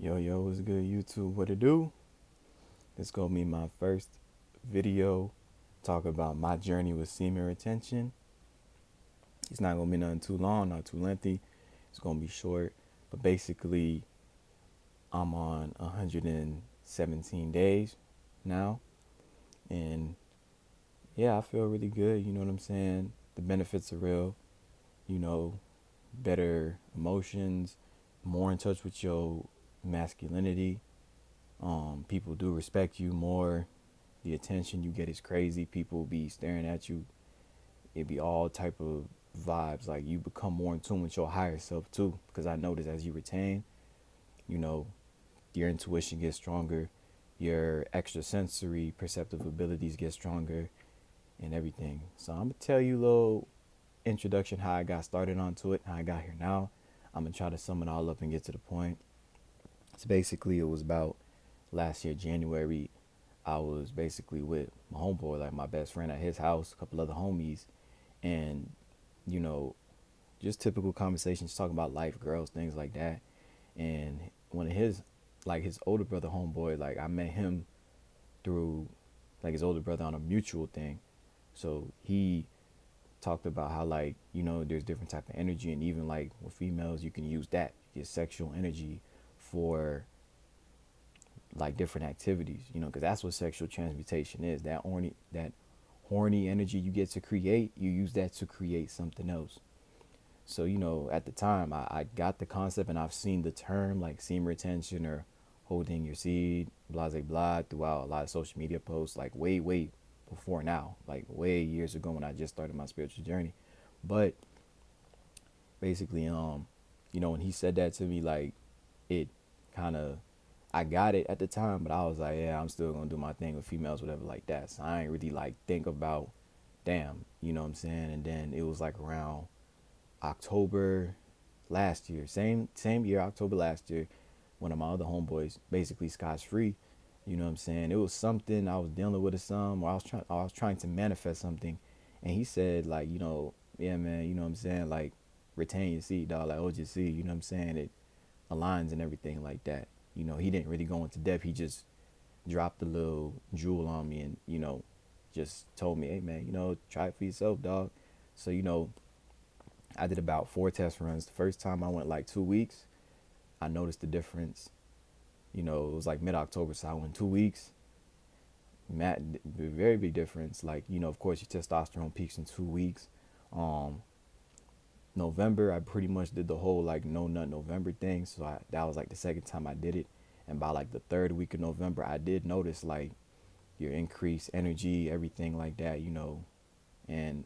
Yo, what's good, YouTube? What it do? This gonna be my first video talk about my journey with semen retention. It's not gonna be nothing too long, not too lengthy. It's gonna be short, but basically, I'm on 117 days now, and yeah, I feel really good. You know what I'm saying? The benefits are real. You know, better emotions, more in touch with your masculinity. People do respect you more. The attention you get is crazy. People be staring at you. It be all type of vibes. Like you become more in tune with your higher self too. Because I notice as you retain, you know, your intuition gets stronger, your extrasensory perceptive abilities get stronger, and everything. So I'm gonna tell you a little introduction how I got started onto it, how I got here now. I'm gonna try to sum it all up and get to the point. So basically, it was about last year January. I was basically with my homeboy, like my best friend at his house, a couple other homies, and you know, just typical conversations talking about life, girls, things like that. And one of his, like his older brother, homeboy, like I met him through, like his older brother on a mutual thing. So he talked about how like there's different type of energy, and even like with females, you can use that your sexual energy for like different activities, because that's what sexual transmutation is. That horny energy you get to create, you use that to create something else. So, at the time I got the concept, and I've seen the term like semen retention or holding your seed, blah blah blah, throughout a lot of social media posts, like way before now, like way years ago when I just started my spiritual journey. But basically, when he said that to me, like it kind of, I got it at the time, but I was like, yeah, I'm still gonna do my thing with females, whatever, like that. So I ain't really like think about, damn, you know what I'm saying? And then it was like around October last year, same year, October last year, one of my other homeboys, basically scotch free, you know what I'm saying? It was something I was dealing with, or something, or I was trying to manifest something, and he said like, yeah, man, you know what I'm saying, like retain your seed, dog, like OGC, you know what I'm saying? It aligns and everything like that. He didn't really go into depth. He just dropped a little jewel on me, and just told me, hey man, try it for yourself, dog. So I did about 4 test runs. The first time I went like 2 weeks. I noticed the difference. It was like mid-October, so I went 2 weeks. Very big difference. Like, of course, your testosterone peaks in 2 weeks. Um, November, I pretty much did the whole like no nut November thing. So that was like the second time I did it. And by like the third week of November, I did notice like your increased energy, everything like that. And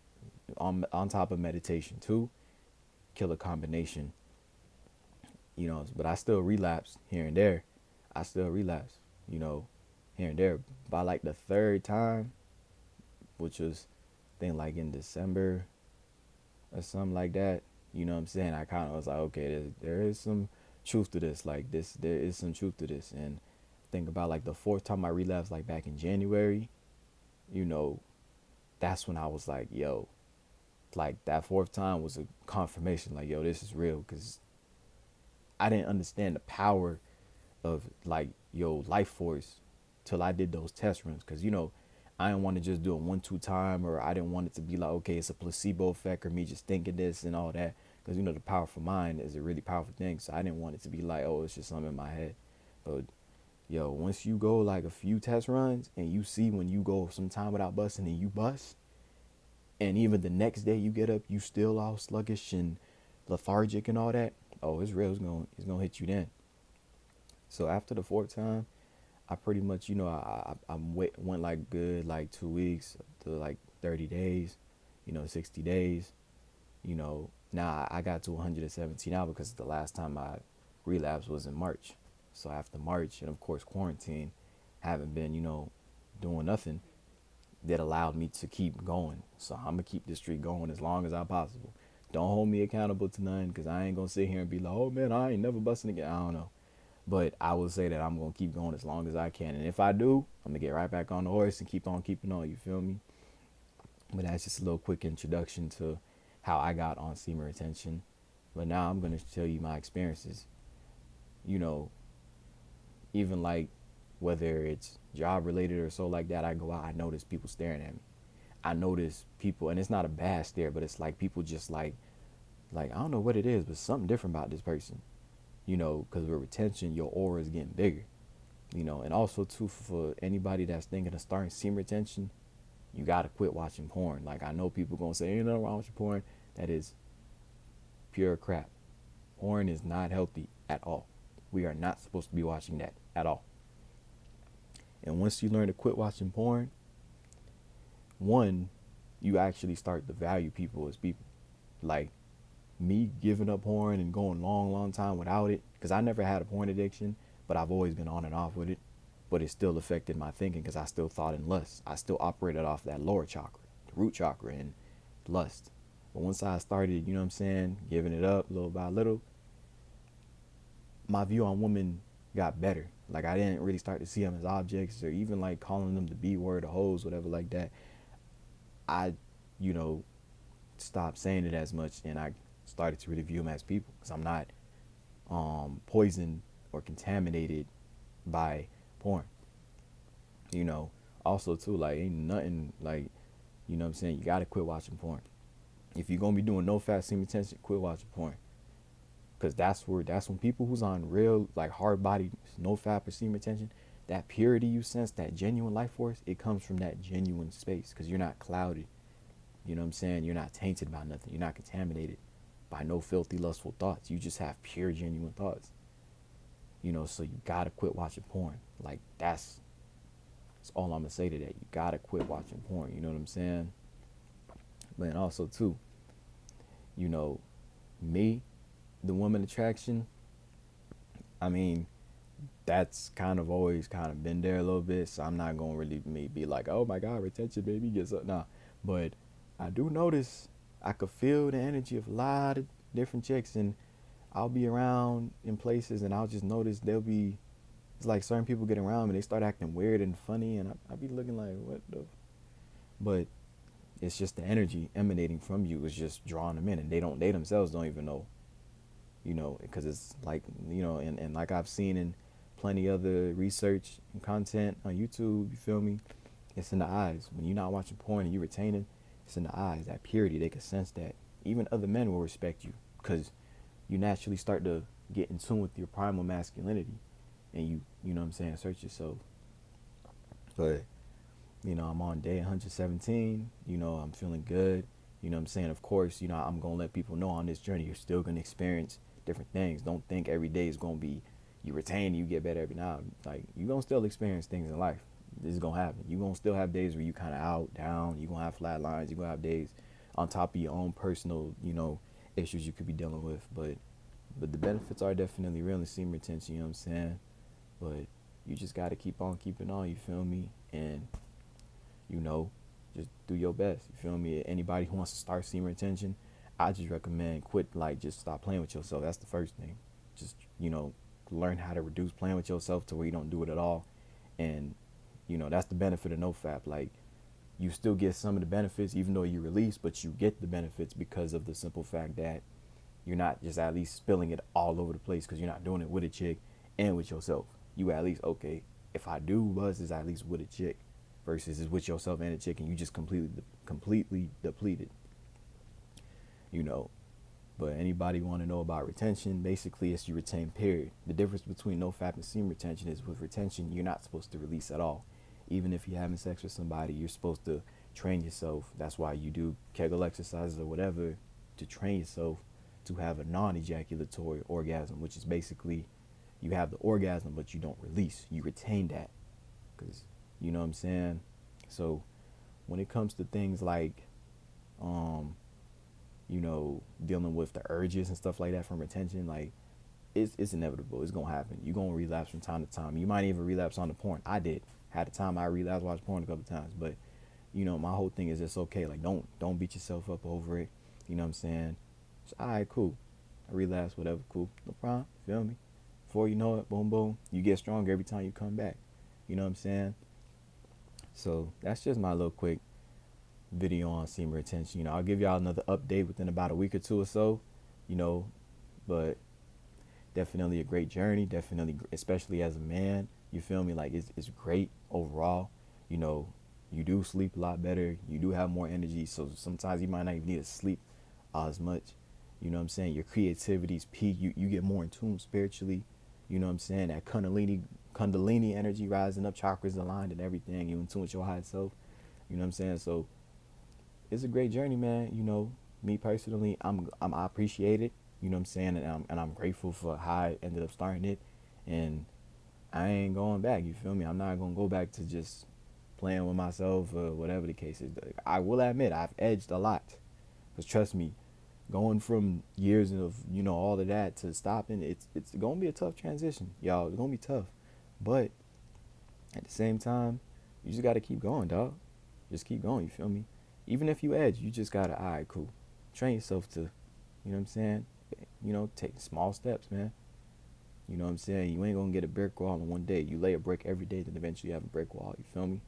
on top of meditation too, killer combination. But I still relapse here and there. I still relapse, you know, here and there. By like the third time, which was I think like in December or something like that, you know what I'm saying? I kind of was like, okay, there is some truth to this. Like this, there is some truth to this. And think about like the fourth time I relapsed, like back in January, you know, that's when I was like, yo, like that fourth time was a confirmation, like, yo, this is real. Cause I didn't understand the power of like yo life force till I did those test runs. Cause I didn't want to just do a 1-2 time, or I didn't want it to be like, okay, it's a placebo effect, or me just thinking this and all that. Cause the powerful mind is a really powerful thing. So I didn't want it to be like, oh, it's just something in my head. But yo, once you go like a few test runs and you see when you go some time without busting and you bust, and even the next day you get up, you still all sluggish and lethargic and all that. Oh, it's real. It's gonna hit you then. So after the fourth time, I pretty much, went like good like 2 weeks to like 30 days, 60 days. Now I got to 117 now because the last time I relapsed was in March. So after March and of course quarantine, haven't been, doing nothing that allowed me to keep going. So I'm gonna keep this streak going as long as I possible. Don't hold me accountable to none, because I ain't gonna sit here and be like, oh man, I ain't never busting again. I don't know. But I will say that I'm gonna keep going as long as I can. And if I do, I'm gonna get right back on the horse and keep on keeping on, you feel me? But that's just a little quick introduction to how I got on semen retention. But now I'm gonna tell you my experiences. You know, even like whether it's job related or so like that, I go out, I notice people staring at me. I notice people, and it's not a bad stare, but it's like people just like I don't know what it is, but something different about this person, because with retention, your aura is getting bigger, and also too, for anybody that's thinking of starting semen retention, you gotta quit watching porn. Like, I know people gonna say, ain't nothing wrong with your porn. That is pure crap. Porn is not healthy at all. We are not supposed to be watching that at all. And once you learn to quit watching porn, one, you actually start to value people as people. Like, me giving up porn and going long time without it, because I never had a porn addiction, but I've always been on and off with it. But it still affected my thinking because I still thought in lust. I still operated off that lower chakra, the root chakra, and lust. But once I started, giving it up little by little, my view on women got better. Like, I didn't really start to see them as objects, or even like calling them the B word or hoes, whatever like that. I, stopped saying it as much, and I started to really view them as people, because I'm not poisoned or contaminated by porn. Also too, like, ain't nothing like, you gotta quit watching porn. If you're gonna be doing no fat semen retention, quit watching porn. Because that's when people who's on real, like, hard body, no fat for semen retention, that purity you sense, that genuine life force, it comes from that genuine space, because you're not clouded. You're not tainted by nothing. You're not contaminated by no filthy, lustful thoughts. You just have pure, genuine thoughts. So you gotta quit watching porn. Like, that's all I'm gonna say to that. You gotta quit watching porn. You know what I'm saying? But also too, me, the woman attraction, I mean, that's kind of always kind of been there a little bit. So I'm not gonna really be like, oh my God, retention, baby, gets up. Nah. But I do notice I could feel the energy of a lot of different chicks, and I'll be around in places and I'll just notice it's like certain people get around me, they start acting weird and funny, and I'll be looking like, what the? But it's just the energy emanating from you is just drawing them in, and they themselves don't even know, because it's like, and like I've seen in plenty other research and content on YouTube, you feel me? It's in the eyes. When you're not watching porn and you're retaining, it's in the eyes, that purity. They can sense that. Even other men will respect you, because you naturally start to get in tune with your primal masculinity, and you search yourself. But, I'm on day 117, I'm feeling good, Of course, I'm going to let people know on this journey, you're still going to experience different things. Don't think every day is going to be, you retain, you get better every now. Like, you're going to still experience things in life. This is going to happen. You're going to still have days where you kind of out, down, you're going to have flat lines, you're going to have days on top of your own personal, issues you could be dealing with. But the benefits are definitely real in semen retention, But you just got to keep on keeping on, you feel me? And, just do your best, you feel me? Anybody who wants to start semen retention, I just recommend just stop playing with yourself. That's the first thing. Just, learn how to reduce playing with yourself to where you don't do it at all. And, that's the benefit of NoFap. Like, you still get some of the benefits even though you release, but you get the benefits because of the simple fact that you're not just at least spilling it all over the place, because you're not doing it with a chick and with yourself. You at least, okay, if I do buzz, it's at least with a chick, versus is with yourself and a chick, and you just completely depleted. But anybody want to know about retention, basically it's you retain, period. The difference between NoFap and semen retention is, with retention, you're not supposed to release at all. Even if you're having sex with somebody, you're supposed to train yourself. That's why you do Kegel exercises or whatever, to train yourself to have a non-ejaculatory orgasm, which is basically you have the orgasm, but you don't release. You retain that, because, So when it comes to things like, dealing with the urges and stuff like that from retention, like, it's inevitable. It's going to happen. You're going to relapse from time to time. You might even relapse on the porn. I did. Had a time I relapsed, watched porn a couple times. But, my whole thing is it's okay. Like, don't beat yourself up over it. It's all right, cool. I relapse, whatever, cool. No problem. Feel me? Before you know it, boom, boom. You get stronger every time you come back. So that's just my little quick video on semen retention. I'll give y'all another update within about a week or two or so, but Definitely a great journey. Definitely, especially as a man, you feel me? Like it's great overall. You know, you do sleep a lot better. You do have more energy. So sometimes you might not even need to sleep as much. You know what I'm saying? Your creativity's peak. You get more in tune spiritually. You know what I'm saying? That Kundalini energy rising up, chakras aligned and everything. You in tune with your higher self. You know what I'm saying? So it's a great journey, man. You know, me personally, I appreciate it. You know what I'm saying? And I'm grateful for how I ended up starting it. And I ain't going back. You feel me? I'm not gonna go back to just playing with myself or whatever the case is. I will admit I've edged a lot. Cause trust me, going from years of all of that to stopping, it's gonna be a tough transition, y'all. It's gonna be tough, but at the same time, you just gotta keep going, dog. Just keep going. You feel me? Even if you edge, you just gotta, all right, cool. Train yourself to, you know what I'm saying? Take small steps, man. You know what I'm saying? You ain't gonna get a brick wall in one day. You lay a brick every day, then eventually you have a brick wall. You feel me?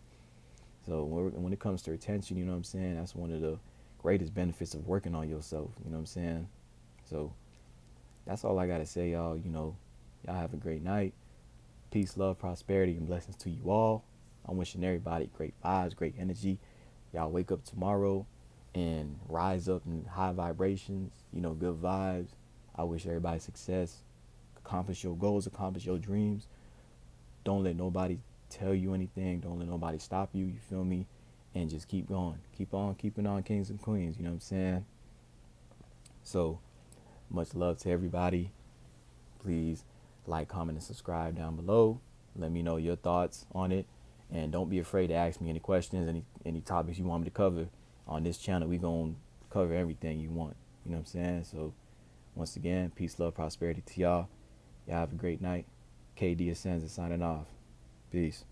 So when it comes to retention, you know what I'm saying? That's one of the greatest benefits of working on yourself. You know what I'm saying? So that's all I gotta say, y'all. Y'all have a great night. Peace, love, prosperity, and blessings to you all. I'm wishing everybody great vibes, great energy. Y'all wake up tomorrow and rise up in high vibrations, good vibes. I wish everybody success. Accomplish your goals, accomplish your dreams. Don't let nobody tell you anything. Don't let nobody stop you. You feel me? And just keep going. Keep on keeping on, kings and queens. You know what I'm saying? So, much love to everybody. Please like, comment, and subscribe down below. Let me know your thoughts on it. And don't be afraid to ask me any questions, any topics you want me to cover. On this channel, we going to cover everything you want. You know what I'm saying? So, once again, peace, love, prosperity to y'all. Y'all have a great night. KD Ascends is signing off. Peace.